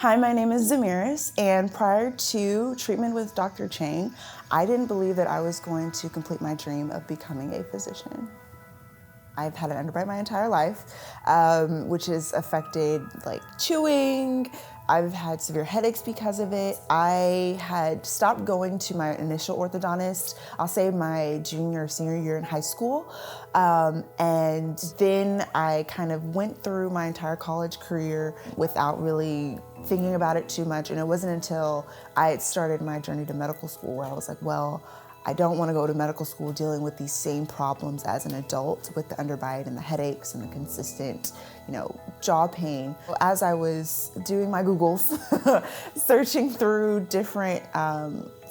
Hi, my name is Zamiris, and prior to treatment with Dr. Chang, I didn't believe that I was going to complete my dream of becoming a physician. I've had an underbite my entire life, which has affected like chewing. I've had severe headaches because of it. I had stopped going to my initial orthodontist, I'll say my junior or senior year in high school. And then I kind of went through my entire college career without really thinking about it too much. And it wasn't until I had started my journey to medical school where I was like, well, I don't want to go to medical school dealing with these same problems as an adult with the underbite and the headaches and the consistent, jaw pain. As I was doing my Googles, searching through different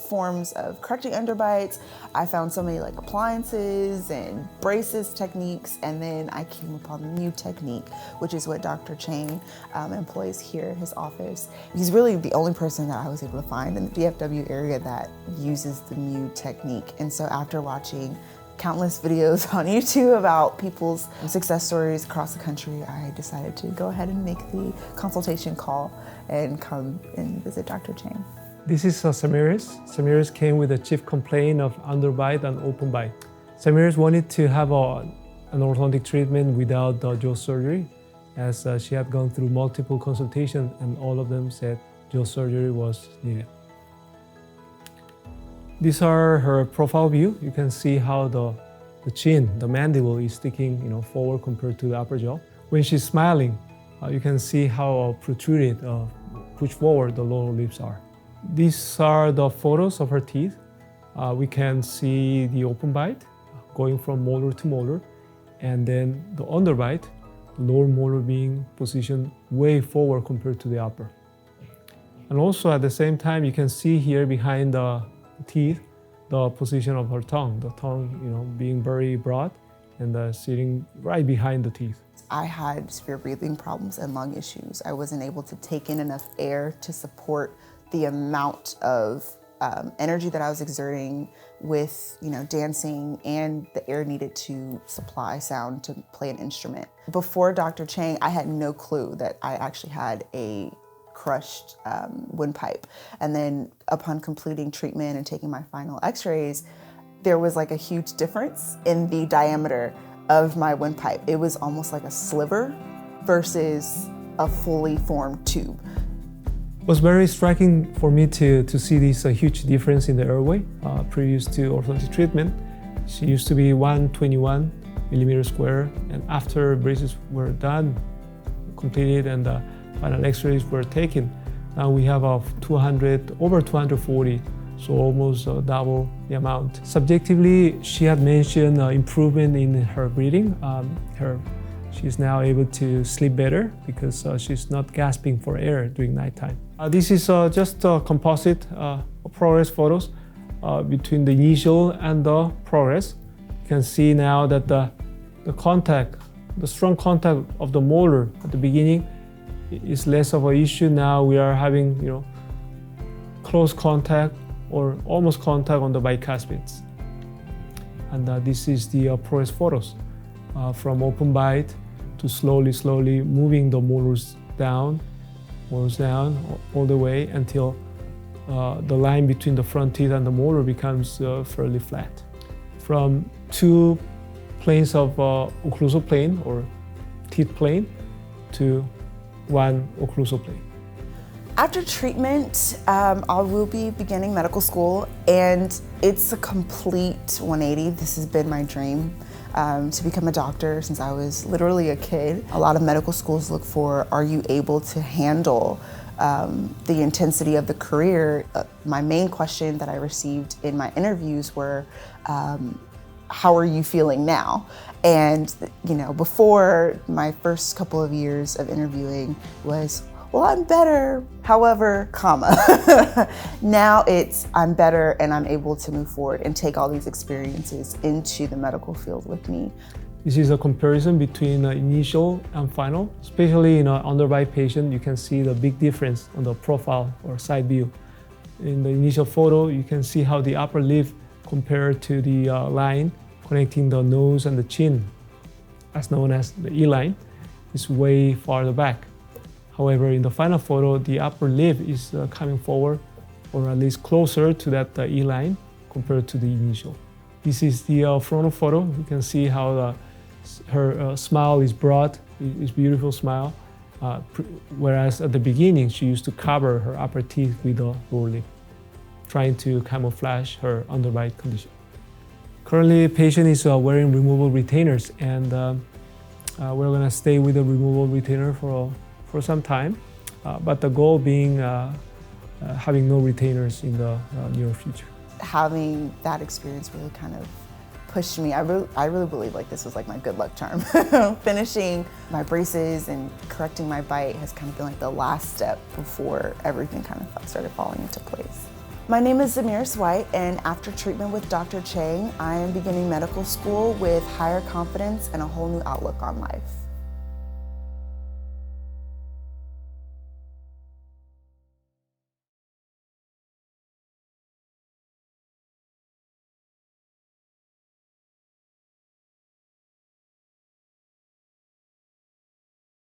forms of correcting underbites, I found so many like appliances and braces techniques, and then I came upon the Mu technique, which is what Dr. Chang employs here in his office. He's really the only person that I was able to find in the DFW area that uses the Mu technique. And so after watching countless videos on YouTube about people's success stories across the country, I decided to go ahead and make the consultation call and come and visit Dr. Chang. This is Zamiris. Zamiris came with a chief complaint of underbite and open bite. Zamiris wanted to have an orthodontic treatment without jaw surgery, as she had gone through multiple consultations and all of them said jaw surgery was needed. These are her profile view. You can see how the chin, the mandible is sticking forward compared to the upper jaw. When she's smiling, you can see how protruded, pushed forward the lower lips are. These are the photos of her teeth. We can see the open bite going from molar to molar, and then the underbite, lower molar being positioned way forward compared to the upper. And also at the same time, you can see here behind the teeth, the position of her tongue, the tongue being very broad and sitting right behind the teeth. I had severe breathing problems and lung issues. I wasn't able to take in enough air to support the amount of energy that I was exerting with dancing and the air needed to supply sound to play an instrument. Before Dr. Chang, I had no clue that I actually had a crushed windpipe. And then upon completing treatment and taking my final x-rays, there was like a huge difference in the diameter of my windpipe. It was almost like a sliver versus a fully formed tube. It was very striking for me to see this huge difference in the airway. Previous to orthodontic treatment, she used to be 121 millimeters square, and after braces were done, completed, and final x-rays were taken, now we have over 240, so almost double the amount. Subjectively, she had mentioned improvement in her breathing. She's now able to sleep better because she's not gasping for air during nighttime. This is just composite progress photos between the initial and the progress. You can see now that the strong contact of the molar at the beginning is less of an issue. Now we are having close contact or almost contact on the bicuspids. And this is the progress photos from open bite to slowly moving the molars down all the way until the line between the front teeth and the molar becomes fairly flat. From two planes of occlusal plane or teeth plane to one occlusal plane. After treatment, I will be beginning medical school, and it's a complete 180. This has been my dream to become a doctor since I was literally a kid. A lot of medical schools look for, are you able to handle the intensity of the career? My main question that I received in my interviews were, how are you feeling now? And before, my first couple of years of interviewing was, well, I'm better, however, Now it's, I'm better and I'm able to move forward and take all these experiences into the medical field with me. This is a comparison between initial and final. Especially in an underbite patient, you can see the big difference on the profile or side view. In the initial photo, you can see how the upper lip compared to the line connecting the nose and the chin, as known as the Eline, is way farther back. However, in the final photo, the upper lip is coming forward, or at least closer to that E-line compared to the initial. This is the frontal photo. You can see how her smile is broad, is beautiful smile. Whereas at the beginning, she used to cover her upper teeth with the lower lip, trying to camouflage her underbite condition. Currently, the patient is wearing removable retainers, and we're going to stay with the removable retainer for some time, but the goal being having no retainers in the near future. Having that experience really kind of pushed me. I really believe like this was like my good luck charm. Finishing my braces and correcting my bite has kind of been like the last step before everything kind of started falling into place. My name is Zamiris White, and after treatment with Dr. Chang, I am beginning medical school with higher confidence and a whole new outlook on life.